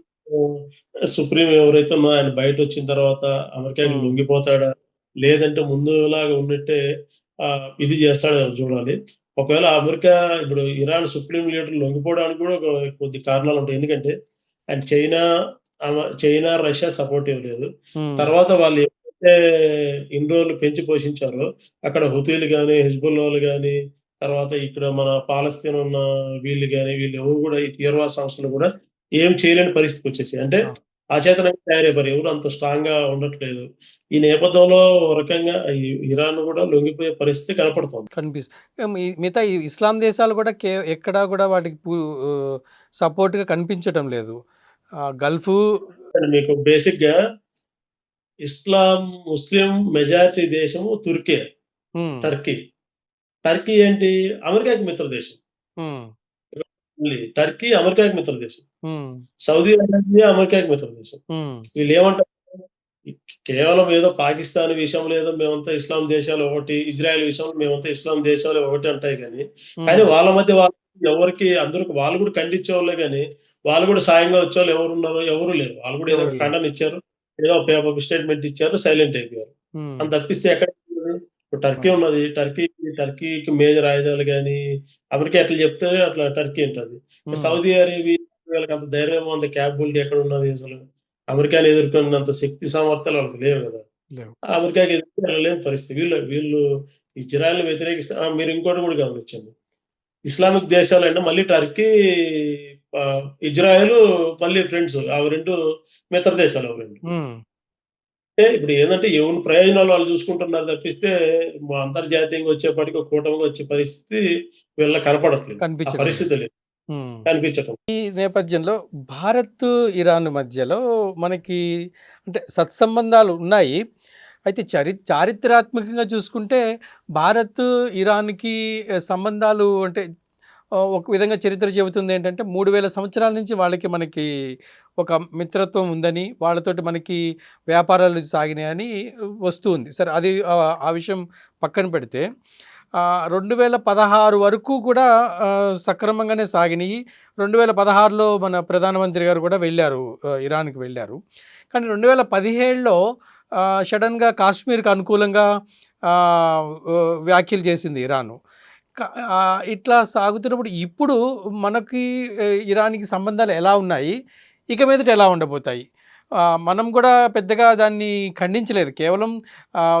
B: సుప్రీం ఎవరైతే ఉన్నారో ఆయన బయటొచ్చిన తర్వాత అమెరికాకి
A: హ్మ్.
B: లొంగిపోతాడా? లేదంటే ముందులాగా ఉన్నట్టే ఇది చేస్తాడో చూడాలి. ఒకవేళ అమెరికా ఇప్పుడు ఇరాన్ సుప్రీం లీడర్ లొంగిపోవడానికి కూడా కొద్ది కారణాలుంటాయి. ఎందుకంటే ఆయన చైనా, రష్యా సపోర్ట్ ఇవ్వలేదు.
A: హ్మ్.
B: తర్వాత వాళ్ళు ఎప్పుడైతే ఇన్ని రోజులు పెంచి పోషించారో అక్కడ హుతీలు గాని, హిజ్బుల్లాలు గాని, తర్వాత ఇక్కడ మన పాలస్తీన్ ఉన్న వీళ్ళు గాని, వీళ్ళెవరు కూడా ఈ తీవ్రవాద సంస్థలు కూడా ఏం చేయలేని పరిస్థితికొచ్చేసాయి. అంటే
A: ఆ!
B: అచేతనంగా తయారైపోయారు. ఎవరు అంత స్ట్రాంగ్‌గా ఉండట్లేదు. ఈ నేపథ్యంలో ఒక రకంగా ఇరాన్ కూడా లొంగిపోయే పరిస్థితి కనపడుతోంది.
A: మిగతా ఈ ఇస్లాం దేశాలు కూడా ఎక్కడా కూడా వాటికి సపోర్ట్‌గా కనిపించటం లేదు. గల్ఫు
B: మీకు బేసిక్‌గా ముస్లిం మెజారిటీ దేశము
A: హ్మ్.
B: టర్కీ. టర్కీ ఏంటి? అమెరికాకి మిత్ర దేశం.
A: హ్మ్.
B: టర్కీ అమెరికాకి మిత్ర దేశం.
A: హ్మ్.
B: సౌదీ అరేబియా అమెరికాకి మిత్ర దేశం.
A: హ్మ్.
B: వీళ్ళేమంటారు? ఈ కేవలం ఏదో పాకిస్తాన్ విషయంలో ఏదో మేమంతా ఇస్లాం దేశాలు ఒకటి, ఇజ్రాయెల్ విషయంలో మేమంతా ఇస్లాం దేశాలు ఒకటి అంటాయి గానీ, కానీ
A: హ్మ్.
B: వాళ్ళ మధ్య ఎవరికి అందరికి వాళ్ళు కూడా ఖండించేవాళ్ళే గానీ, వాళ్ళు కూడా సాయంగా వచ్చేవాళ్ళు ఎవరున్నారు? ఎవరు లేరు. వాళ్ళు కూడా ఏదో
A: ఎవరు లేరు.
B: ఖండన ఇచ్చారు. ఏదో పేపర్ స్టేట్‌మెంట్ ఇచ్చారు. సైలెంట్ అయిపోయారు.
A: హ్మ్.
B: అని తప్పిస్తే ఎక్కడ ఇప్పుడు టర్కీ
A: అవును.
B: ఉన్నది. టర్కీకి మేజర్ ఆయుధాలు గాని, అమెరికా ఎట్లా చెప్తే అట్లా టర్కీ ఇంటది.
A: హ్మ్.
B: సౌదీ అరేబియా వీళ్ళకంత ధైర్యం, అంత క్యాపబిలిటీ ఎక్కడున్నది అసలు? అమెరికాని ఎదుర్కొన్నంత శక్తి సామర్థ్యాలు వాళ్ళకి లేవు గదా!
A: లేవు.
B: అమెరికాకి ఎదురు వెళ్ళలేని పరిస్థితి. వీళ్ళు ఇజ్రాయెల్‌ని వ్యతిరేకిస్తే మీరు ఇంకోటి గూడా గమనించండి. ఇస్లామిక్ దేశాలంటే మళ్ళీ టర్కీ, ఇజ్రాయెలు మళ్ళీ ఫ్రెండ్స్. అవి 2 మిత్ర దేశాలు అవి 2.
A: హ్మ్.
B: అంటే ఇప్పుడు ఏందంటే ఎవరి ప్రయోజనాలు వాళ్ళు చూసుకుంటున్నారు తప్పిస్తే, మా అంతర్జాతీయంగా వచ్చేప్పటికి ఒక కూటమిగా వచ్చే పరిస్థితి వీళ్ళకి కనపడట్లేదు. ఆ
A: కనిపించడం లేదు.
B: పరిస్థితి లేదు.
A: హ్మ్.
B: కనిపించటం.
A: ఈ నేపథ్యంలో భారత్, ఇరాన్ మధ్యలో మనకి అంటే సత్సంబంధాలు ఉన్నాయి. అయితే చారిత్రాత్మకంగా చూసుకుంటే భారత్, ఇరాన్‌కి సంబంధాలు అంటే ఒక విధంగా చరిత్ర చెబుతుందేంటంటే 3000 సంవత్సరాల నుంచి వాళ్ళకి మనకి ఒక మిత్రత్వం ఉందని, వాళ్ళతోటి మనకి వ్యాపారాలు సాగినాయని వస్తూ ఉంది. సరే అది ఆ విషయం పక్కన పెడితే 2016 వరకు కూడా సక్రమంగానే సాగినియి. 2016లో మన ప్రధానమంత్రి గారు కూడా వెళ్ళారు. ఇరాన్‌కి వెళ్ళారు. కానీ 2017లో సడెన్‌గా కాశ్మీర్‌కి అనుకూలంగా వ్యాఖ్యలు చేసింది ఇరాను. క ఇట్లా సాగుతున్నప్పుడు ఇప్పుడు మనకి ఇరాన్‌కి సంబంధాలు ఎలా ఉన్నాయి? ఇక మీదట ఎలా ఉండబోతాయి? మనం కూడా పెద్దగా దాన్ని ఖండించలేదు. కేవలం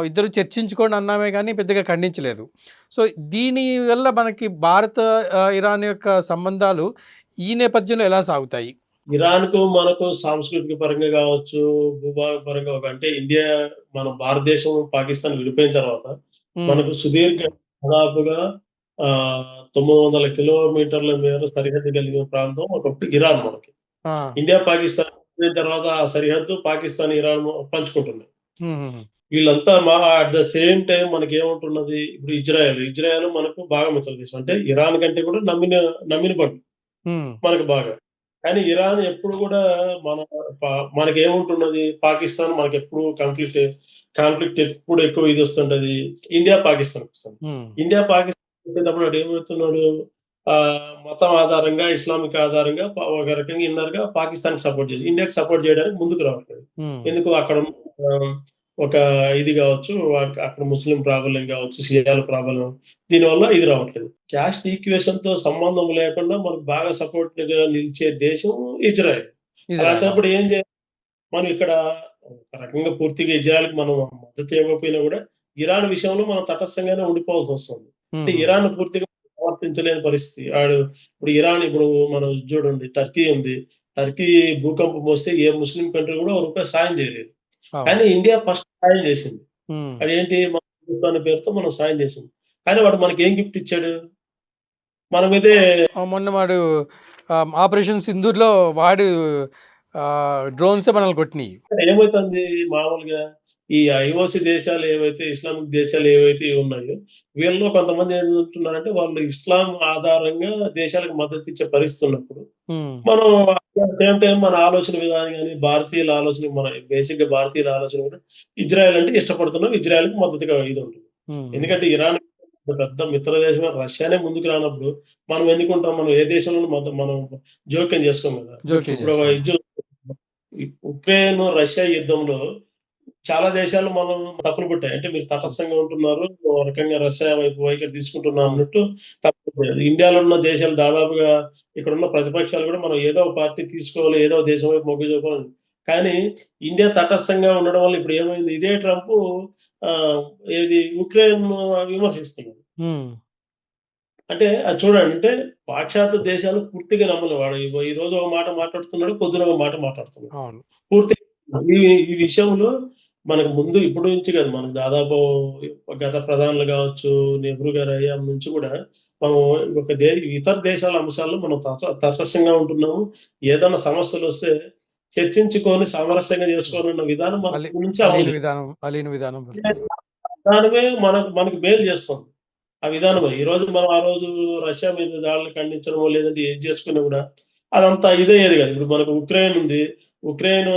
A: ఇద్దరు చర్చించుకోండి అన్నామే గానీ పెద్దగా ఖండించలేదు. సో, దీని వల్ల మనకి భారత్, ఇరాన్ యొక్క సంబంధాలు ఈ నేపథ్యంలో ఎలా సాగుతాయి?
B: ఇరాన్‌కు, మనకు సాంస్కృతిక పరంగా గావచ్చు, భూభాగ పరంగా అంటే ఇండియా మన భారతదేశం, పాకిస్తాన్ విడిపోయిన తర్వాత
A: హ్మ్.
B: మనకు సుదీర్ఘ దాదాపుగా 900 కిలోమీటర్ల మేర సరిహద్దు కలిగిన ప్రాంతం ఒకప్పుడు ఇరాన్ మనకి.
A: ఆ!
B: ఇండియా, పాకిస్తాన్ విడిపోయిన తర్వాత ఆ సరిహద్దు పాకిస్తాన్, ఇరాన్ పంచుకుంటున్నాయి.
A: హుహుహు.
B: వీళ్ళంతా అట్ ద సేమ్ టైమ్ మనకేముంటున్నది, ఇప్పుడు ఇజ్రాయెల్ మనకు బాగా మిత్ర దేశం. అంటే ఇరాన్ కంటే కూడా నమ్మిన బంటు
A: హ్మ్.
B: మనకు బాగా. కానీ ఇరాన్ ఎప్పుడు కూడా మన మనకేముంటున్నది, పాకిస్తాన్ మనకెప్పుడు కాన్ఫ్లిక్ట్ ఎప్పుడు ఎక్కువ ఇది వస్తుంటది. ఇండియా పాకిస్తాన్ వస్తుంది.
A: ఉమ్,
B: ఇండియా పాకిస్తాన్ వచ్చేటప్పుడు వాడు ఏమవుతున్నాడు, మతం ఆధారంగా, ఇస్లామిక్ ఆధారంగా ఒక రకంగా ఇన్నర్గా పాకిస్తాన్ సపోర్ట్ చేసి ఇండియాకి సపోర్ట్ చేయడానికి ముందుకు రావట్లేదు.
A: ఉమ్,
B: ఎందుకు అక్కడ ఆ, ఒక ఇది కావచ్చు, అక్కడ ముస్లిం ప్రాబల్యం కావచ్చు, షియాల ప్రాబల్యం, దీనివల్ల ఇది రావట్లేదు. క్యాస్ట్ ఈక్వేషన్ తో సంబంధం లేకుండా మనకు బాగా సపోర్ట్ గా నిలిచే దేశం ఇజ్రాయెల్.
A: ఇజ్రాయెల్.
B: అలాంటప్పుడు ఏం చేయాలి, మనం ఇక్కడ ఒక రకంగా పూర్తిగా ఇజ్రాయెల్కి మనం మద్దతు ఇవ్వకపోయినా కూడా ఇరాన్ విషయంలో మనం తటస్థంగానే ఉండిపోవాల్సి వస్తుంది. అంటే
A: ఉమ్,
B: ఇరాన్ పూర్తిగా సమర్థించలేని పరిస్థితి. ఇప్పుడు ఇరాన్, ఇప్పుడు మనం చూడండి, టర్కీ ఉంది. టర్కీ భూకంపం వస్తే ఏ ముస్లిం కంట్రీ కూడా ఒక రూపాయి సాయం చేయలేదు.
A: అవును.
B: కానీ ఇండియా ఫస్ట్ సాయం చేసింది.
A: ఉమ్.
B: అదేంటి, మన ప్రభుత్వం అనే పేరుతో మనం సాయం చేసింది. కానీ వాడు మనకి ఏం గిఫ్ట్ ఇచ్చాడు, మన మీదే.
A: మొన్న వాడు ఆపరేషన్ సింధూర్లో వాడు డ్రోన్స్ మనల్ని కొట్టినాయి.
B: ఏమవుతుంది మామూలుగా, ఈ ఐఓసి దేశాలు ఏవైతే, ఇస్లామిక్ దేశాలు ఏవైతే ఉన్నాయో, వీళ్ళలో కొంతమంది ఏమంటున్నారంటే వాళ్ళు ఇస్లాం ఆధారంగా దేశాలకు మద్దతు ఇచ్చే పరిస్థితి ఉన్నప్పుడు
A: ఉమ్,
B: మనం సేమ్ టైం మన ఆలోచన విధానం కానీ, భారతీయుల ఆలోచన, మన బేసిక్ గా భారతీయుల ఆలోచన కూడా ఇజ్రాయెల్ అంటే ఇష్టపడుతున్నాం, ఇజ్రాయెల్ కి మద్దతుగా ఇది ఉంటుంది.
A: ఉమ్,
B: ఎందుకంటే ఇరాన్ పెద్ద మిత్ర దేశమే, రష్యానే ముందుకు రానప్పుడు మనం ఎందుకుంటాం, మనం ఏ దేశంలో మనం జోక్యం చేసుకోం కదా.
A: జోక్యం
B: ఇప్పుడు
A: చేసుకోవాలి.
B: ఈ ఉక్రెయిన్ రష్యా యుద్ధంలో చాలా దేశాలు మనం తప్పులు పట్టాయి. అంటే మీరు తటస్థంగా ఉంటున్నారు, ఓ రకంగా రష్యా వైపు వైఖరి తీసుకుంటున్నారు
A: అవును.
B: అన్నట్టు తప్పులు పట్టాయి. ఇండియాలో ఉన్న దేశాలు దాదాపుగా, ఇక్కడ ఉన్న ప్రతిపక్షాలు కూడా మనం ఏదో ఒక పార్టీ తీసుకోవాలి, ఏదో ఒక దేశం వైపు మొగ్గు చూపాలి. కానీ ఇండియా తటస్థంగా ఉండడం వల్ల ఇప్పుడు ఏమైంది, ఇదే ట్రంప్ ఆ, ఏది ఉక్రెయిన్ విమర్శిస్తున్నారు.
A: ఉమ్,
B: అంటే అది చూడండి, అంటే పాశ్చాత్య దేశాలు పూర్తిగా నమ్మలేదు. వాడు ఈ రోజు ఒక మాట మాట్లాడుతున్నాడు, పొద్దున ఒక మాట మాట్లాడుతున్నాడు.
A: అవును.
B: పూర్తి ఈ ఈ విషయంలో మనకు ముందు ఇప్పుడు నుంచి కాదు, మనకు దాదాపు గత ప్రధానులు కావచ్చు, నెహ్రూ గారి హయాం నుంచి కూడా మనం ఒక ఇతర దేశాల అంశాల్లో మనం తటస్థంగా ఉంటున్నాము. ఏదైనా సమస్యలు వస్తే చర్చించుకొని సామరస్యంగా చేసుకోవాలన్న విధానం మన
A: అలీ
B: నుంచి
A: అలీన
B: అమలు
A: విధానం అలీన విధానం.
B: విధానమే మనకు మేలు చేస్తుంది. ఆ విధానమే ఈ రోజు మనం ఆ రోజు రష్యా మీద దాడులు ఖండించడమో, లేదంటే ఏది చేసుకున్నా కూడా అదంతా ఇదయ్యేది కాదు. ఇప్పుడు మనకు ఉక్రెయిన్ ఉంది. ఉక్రెయిన్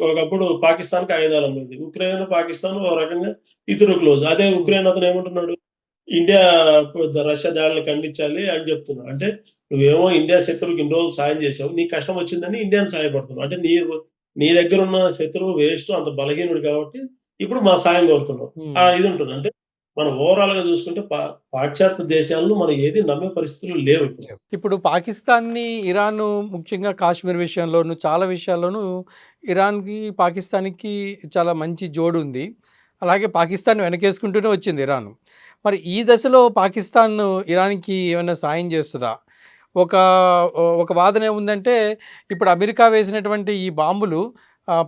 B: ఒకప్పుడు పాకిస్తాన్‌కి ఆయుధాలు అమ్మేది. ఉక్రెయిన్, పాకిస్తాన్ ఒక రకంగా ఇద్దరు క్లోజ్. అదే ఉక్రెయిన్ అతను ఏమంటున్నాడు, ఇండియా రష్యా దాడులను ఖండించాలి అని చెప్తున్నాడు. అంటే నువ్వేమో ఇండియా శత్రువుకి ఇన్ని రోజులు సాయం చేసావు. నీకు కష్టం వచ్చిందని ఇండియాని సహాయపడుతున్నావు. అంటే నీ దగ్గరున్న శత్రువు వేస్ట్, అంత బలహీనుడు కాబట్టి ఇప్పుడు మా సాయం కోరుతున్నావు. ఇది ఉంటుంది. అంటే మనం ఓవరాల్‌గా చూసుకుంటే పాశ్చాత్య దేశాలను మనం ఏది నమ్మే పరిస్థితులు లేవు ఇప్పుడు.
A: ఇప్పుడు పాకిస్తాన్‌ని, ఇరాన్ ముఖ్యంగా కాశ్మీర్ విషయంలోను, చాలా విషయాల్లోనూ ఇరాన్‌కి, పాకిస్తాన్‌కి చాలా మంచి జోడుంది. అలాగే పాకిస్తాన్ వెనకేసుకుంటూనే వచ్చింది ఇరాన్. మరి ఈ దశలో పాకిస్తాన్ ఇరాన్‌కి ఏమైనా సాయం చేస్తదా? ఒక ఒక వాదన ఏముందంటే, ఇప్పుడు అమెరికా వేసినటువంటి ఈ బాంబులు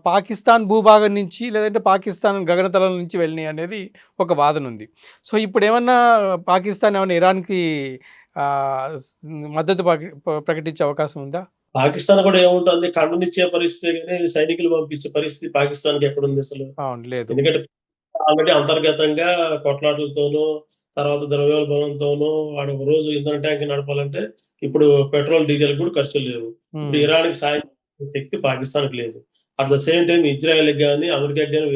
A: పాకిస్తాన్ భూభాగం నుంచి, లేదంటే పాకిస్తాన్ గగనతలం నుంచి వెళ్ళినాయి అనేది ఒక వాదన ఉంది. సో ఇప్పుడేమన్నా పాకిస్తాన్ ఏమన్నా ఇరాన్‌కి మద్దతు ప్రకటించే అవకాశం ఉందా?
B: పాకిస్తాన్ కూడా ఏముంటుంది, ఖండనిచ్చే పరిస్థితే గాని సైనికులు పంపించే పరిస్థితి పాకిస్తాన్‌కి ఎక్కడుంది అసలు?
A: అవును. లేదు.
B: ఎందుకంటే ఆల్రెడీ అంతర్గతంగా కొట్లాటలతోనూ, తర్వాత ద్రవ్యోల్బణంతోనూ వాడు ఒక రోజు ఇంధన ట్యాంక్ నడపాలంటే ఇప్పుడు పెట్రోల్, డీజిల్ కూడా ఖర్చులు లేవు. ఇప్పుడు ఇరాన్‌కి సాయం చేసే శక్తి పాకిస్తాన్‌కి లేదు. అట్ ద సేమ్ టైమ్ ఇజ్రాయెల్‌కి గాని, అమెరికాకి గాని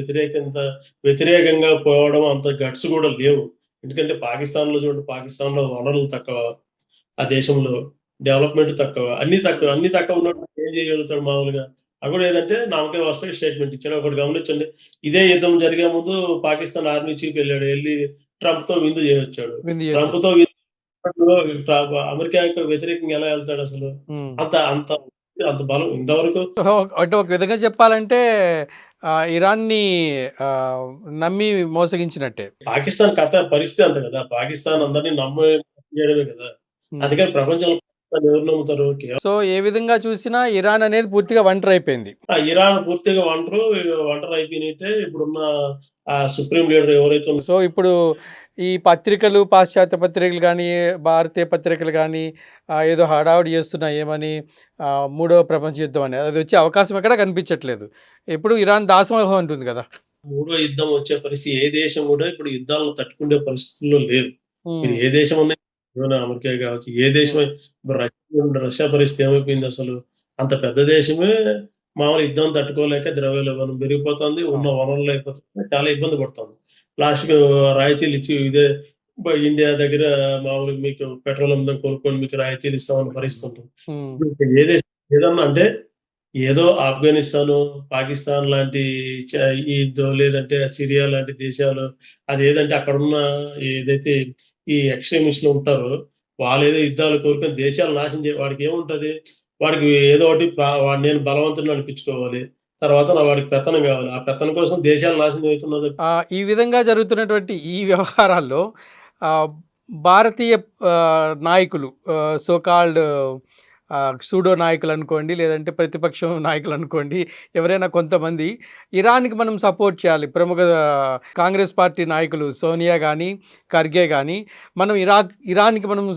B: వ్యతిరేకంగా పోవడం అంత గట్స్ కూడా లేవు. ఎందుకంటే పాకిస్తాన్‌లో చూడండి, పాకిస్తాన్‌లో వనరులు తక్కువ. ఆ దేశంలో డెవలప్‌మెంట్ తక్కువ. అన్నీ తక్కువ ఉన్నప్పుడు ఏం చేయగలుగుతాడు మామూలుగా? అది కూడా ఏదంటే నామకే వాస్తవిక స్టేట్మెంట్ ఇచ్చాడు. ఒకటి గమనించండి. ఇదే యుద్ధం జరిగే ముందు పాకిస్తాన్ ఆర్మీ చీఫ్ ఎళ్ళాడు. ఎళ్లి ట్రంప్‌తో విందు చేయొచ్చాడు.
A: విందు చేసి.
B: ట్రంప్‌తో అమెరికాకి వ్యతిరేకంగా ఎలా ఎళ్తాడసలు? అంత అంత అంత బలం ఇంతవరకు.
A: సో అంటే ఒక విధంగా చెప్పాలంటే ఇరాన్‌ని నమ్మి మోసగించినట్టే.
B: పాకిస్తాన్ పరిస్థితి అంత కదా! పాకిస్తాన్ అందరిని చేయడమే కదా! అందుకని ప్రపంచంలో పాకిస్తాన్ ఎవరు నమ్ముతారు?
A: సో ఏ విధంగా చూసినా ఇరాన్ అనేది పూర్తిగా ఒంటరైపోయింది.
B: ఇరాన్ పూర్తిగా ఒంటరైపోయినట్టే ఇప్పుడున్న సుప్రీం లీడర్ ఎవరైతే ఉన్నారో.
A: సో ఇప్పుడు ఈ పత్రికలు, పాశ్చాత్య పత్రికలు గానీ, భారతీయ పత్రికలు గానీ ఏదో హడావుడి చేస్తున్నాయి ఏమని, మూడవ ప్రపంచ యుద్ధం అని. అది వచ్చే అవకాశం ఎక్కడా కనిపించట్లేదు. ఎప్పుడు ఇరాన్ దాసోహం ఉంటుంది కదా!
B: మూడో యుద్ధం వచ్చే పరిస్థితి ఏ దేశం కూడా ఇప్పుడు యుద్ధాలను తట్టుకునే పరిస్థితుల్లో లేదు. మీరు
A: హ్మ్.
B: ఏ దేశం ఉన్నా, అమెరికా కావచ్చు, ఏ దేశం, ఇప్పుడు రష్యా రష్యా పరిస్థితి ఏమైపోయింది అసలు? అంత పెద్ద దేశమే మామూలు యుద్ధం తట్టుకోలేక ద్రవ్యోల్బణం పెరిగిపోతుంది. ఉన్న
A: అవును.
B: వనరులు అయిపోతున్నాయి. చాలా ఇబ్బంది పడుతుంది. లాస్ట్‌కి రాయితీలు ఇచ్చి ఇదే ఇండియా దగ్గర మామూలుగా మీకు పెట్రోల్ అమ్ముదాం కొనుక్కోండి మీకు రాయితీలు ఇస్తామన్న పరిస్థితి ఉంటుంది.
A: హ్మ్.
B: ఇప్పుడు ఏ దేశం ఏదన్నా అంటే ఏదో ఆఫ్ఘనిస్తాను, పాకిస్తాన్ లాంటి లేదంటే సిరియా లాంటి దేశాలు అదేదంటే అక్కడున్న ఏదైతే ఈ ఎక్స్‌ట్రీమిస్ట్‌లు ఉంటారో వాళ్ళేదో యుద్ధాలు కోరుకొని దేశాలు నాశనం వాడికేముంటది? వాడికి ఏదో ఒకటి నేను బలవంతుడిని అనిపించుకోవాలి. తర్వాత వాడికి పెత్తనం గావాలి. ఆ పెత్తనం కోసం దేశాలు నాశనం అవుతున్నది.
A: ఈ విధంగా జరుగుతున్నటువంటి ఈ వ్యవహారాల్లో ఆహ్, భారతీయ నాయకులు సో కాల్డ్ సూడో నాయకులనుకోండి, లేదంటే ప్రతిపక్షం నాయకులనుకోండి, ఎవరైనా కొంతమంది ఇరాన్‌కి మనం సపోర్ట్ చేయాలి. ప్రముఖ కాంగ్రెస్ పార్టీ నాయకులు సోనియా గానీ, ఖర్గే గానీ, మనం ఇరాన్‌కి మనం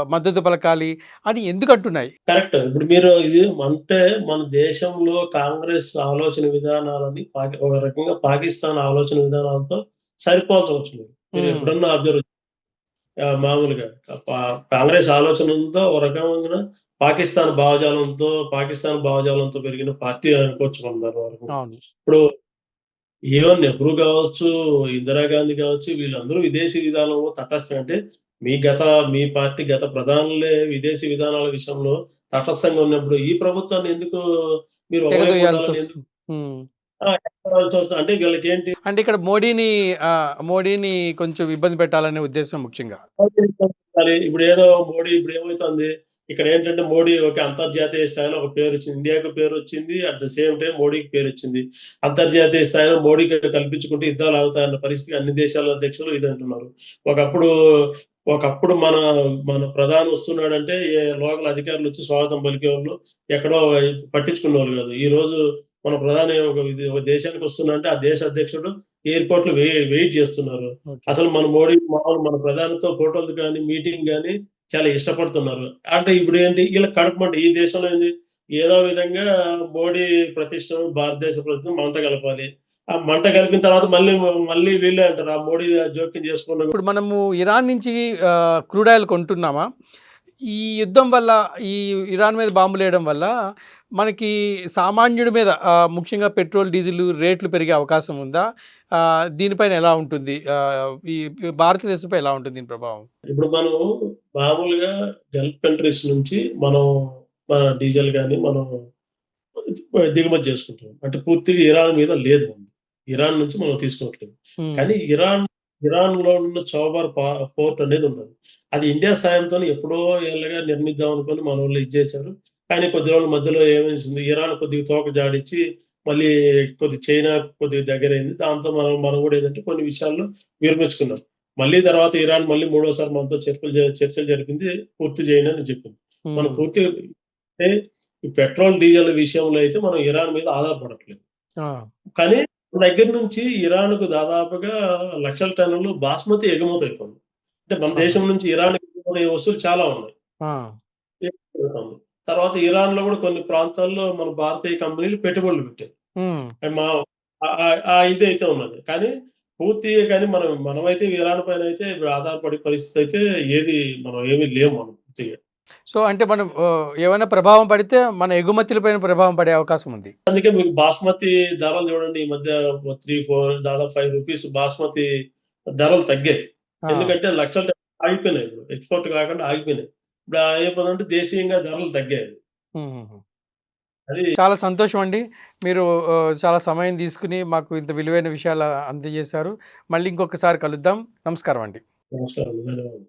A: మద్దతు పలకాలి అని ఎందుకంటున్నాయి?
B: కరెక్ట్. ఇప్పుడు మీరు ఇది అంటే మన దేశంలో కాంగ్రెస్ ఆలోచన విధానాలని ఒక రకంగా పాకిస్తాన్ ఆలోచన విధానాలతో సరిపోల్చవచ్చు మీరు. మీరు
A: హ్మ్.
B: ఎప్పుడన్నా అబ్జర్వ్ మామూలుగా పా కాంగ్రెస్ ఆలోచనలతో ఓ రకమైన పాకిస్తాన్ భావజాలంతో పెరిగిన పార్టీ అనుకోవచ్చు మనం దాని వరకు.
A: అవును.
B: ఇప్పుడు ఈవెన్ నెహ్రూ గావచ్చు, ఇందిరాగాంధీ గావచ్చు వీళ్ళందరూ విదేశీ విధానంలో తటస్థం అంటే మీ పార్టీ గత ప్రధానులే విదేశీ విధానాల విషయంలో తటస్థంగా ఉన్నప్పుడు ఈ ప్రభుత్వాన్ని ఎందుకు మీరు ఒకవైపు ఉండాలని ఎందుకు
A: ఎగదోయాల్సొస్తుంది. హ్మ్.
B: ఎగబడాల్సొస్తుంది? అంటే వీళ్ళకేంటి
A: అంటే ఇక్కడ మోడీని కొంచెం ఇబ్బంది పెట్టాలనే ఉద్దేశం ముఖ్యంగా.
B: ఇప్పుడేదో మోడీ ఇప్పుడేమైతుంది, ఇక్కడేంటంటే మోడీ ఒక అంతర్జాతీయ స్థాయిలో ఒక పేరొచ్చింది. ఇండియాకు పేరొచ్చింది. అట్ ద సేమ్ టైమ్ మోడీకి పేరొచ్చింది. అంతర్జాతీయ స్థాయిలో మోడీకి కల్పించుకుంటే యుద్ధాలాగుతాయన్న పరిస్థితి అన్ని దేశాల అధ్యక్షులు ఇదంటున్నారు. ఒకప్పుడు ఒకప్పుడు మన ప్రధాని వస్తున్నాడంటే లోకల్ అధికారులొచ్చి స్వాగతం పలికేవాళ్ళు. ఎక్కడో పట్టించుకునేవాళ్ళు గాదు. ఈరోజు మన ప్రధాని ఒక దేశానికి వస్తున్నాడంటే ఆ దేశ అధ్యక్షుడు ఎయిర్‌పోర్ట్‌లో వెయిట్ జేస్తున్నారు.
A: ఓకే.
B: అసలు మన ప్రధానితో ఫోటోలు గాని, మీటింగ్ గాని చాలా ఇష్టపడుతున్నారు. అంటే ఇప్పుడేంటి ఈళ్ళకి కడుపుమంట. ఈ దేశంలో ఏంది ఏదో విధంగా మోడీ ప్రతిష్టను, భారతదేశ ప్రతిష్టను మంట గలపాలి. ఆ మంట కలిపిన తర్వాత మళ్ళీ వీళ్ళే అంటారు. ఆ మోడీ జోక్యం చేసుకున్న
A: ఇప్పుడు మనము ఇరాన్ నుంచి క్రూడ్ ఆయిల్ కొంటున్నామా? ఈ యుద్ధం వల్ల, ఈ ఇరాన్ మీద బాంబులేయడం వల్ల మనకి సామాన్యుడి మీద ముఖ్యంగా పెట్రోల్, డీజిల్ రేట్లు పెరిగే అవకాశం ఉందా? దీనిపైన ఎలా ఉంటుంది? ఈ భారతదేశంపై ఎలా ఉంటుంది దీని ప్రభావం?
B: ఇప్పుడు మనం మామూలుగా గల్ఫ్ కంట్రీస్ నుంచి మన డీజిల్ గాని దిగుమతి చేసుకుంటాం. అంటే పూర్తిగా ఇరాన్ మీద లేదు మనది. ఇరాన్ నుంచి మనం తీసుకోవట్లేదు.
A: హ్మ్.
B: కానీ ఇరాన్‌లో ఉన్న చోబర్ పోర్ట్ అనేది ఉన్నది. అది ఇండియా సాయంతోని ఎప్పుడో ఏళ్ళగా నిర్మిద్దాం అనుకోని మనోళ్ళు ఇది చేశారు. కానీ కొద్ది రోజుల మధ్యలో ఏమేసింది ఇరాన్ కొద్దిగా తోక జాడిచ్చి మళ్ళీ చైనా కొద్దిగా దగ్గరైంది. దాంతో మనం కూడా ఏందంటే కొన్ని విషయాల్లో విరమించుకున్నాం. మళ్ళీ తర్వాత ఇరాన్ మళ్ళీ మూడోసారి మనతో చర్చలు జరిపింది పూర్తి చేయనని చెప్పింది. మనం
A: హ్మ్.
B: పూర్తిగా అంటే ఈ పెట్రోల్, డీజిల్ విషయంలో అయితే మనం ఇరాన్ మీద ఆధారపడట్లేదు.
A: ఆ!
B: కానీ మన దగ్గర నుంచి ఇరాన్‌కు దాదాపుగా లక్షల టన్నులు బాస్మతి ఎగుమతయితుంది. అంటే మన
A: ఆహా!
B: దేశం నుంచి ఇరాన్‌కి ఎగుమతయ్యే వస్తువులు చాలా ఉన్నాయి.
A: ఆ!
B: ఎగుమతవుతుంది. తర్వాత ఇరాన్‌లో గూడా కొన్ని ప్రాంతాల్లో మన భారతీయ కంపెనీలు పెట్టుబడులు పెట్టాయి.
A: హ్మ్.
B: మా ఆ ఆ ఆ ఇదైతే ఉన్నది. కానీ పూర్తిగా కానీ మనమైతే ఇరాన్ పైనైతే ఇప్పుడు ఆధారపడే పరిస్థితి అయితే మనం ఏమి లేము మనం పూర్తిగా.
A: సో, అంటే మనం ఏమైనా ప్రభావం పడితే మన ఎగుమతులపైన ప్రభావం పడే అవకాశం ఉంది.
B: అందుకే మీకు బాస్మతి ధరలు చూడండి ఈ మధ్య 3, 4 దాదాపు ₹5 బాస్మతి ధరలు తగ్గాయి.
A: ఆ!
B: ఎందుకంటే లక్షల ఆగిపోయినాయి ఇప్పుడు. ఎక్స్‌పోర్ట్ కాకుండా ఆగిపోయినాయి. ఇప్పుడు ఏమైపోయిందంటే దేశీయంగా ధరలు తగ్గాయి.
A: హుహుహు.
B: అది
A: చాలా సంతోషమండి. మీరు చాలా సమయం తీసుకొని మాకు ఇంత విలువైన విషయాలు అందజేశారు. మళ్ళీ ఇంకొకసారి కలుద్దాం. నమస్కారం అండి.
B: నమస్కారం. ధన్యవాదాలు.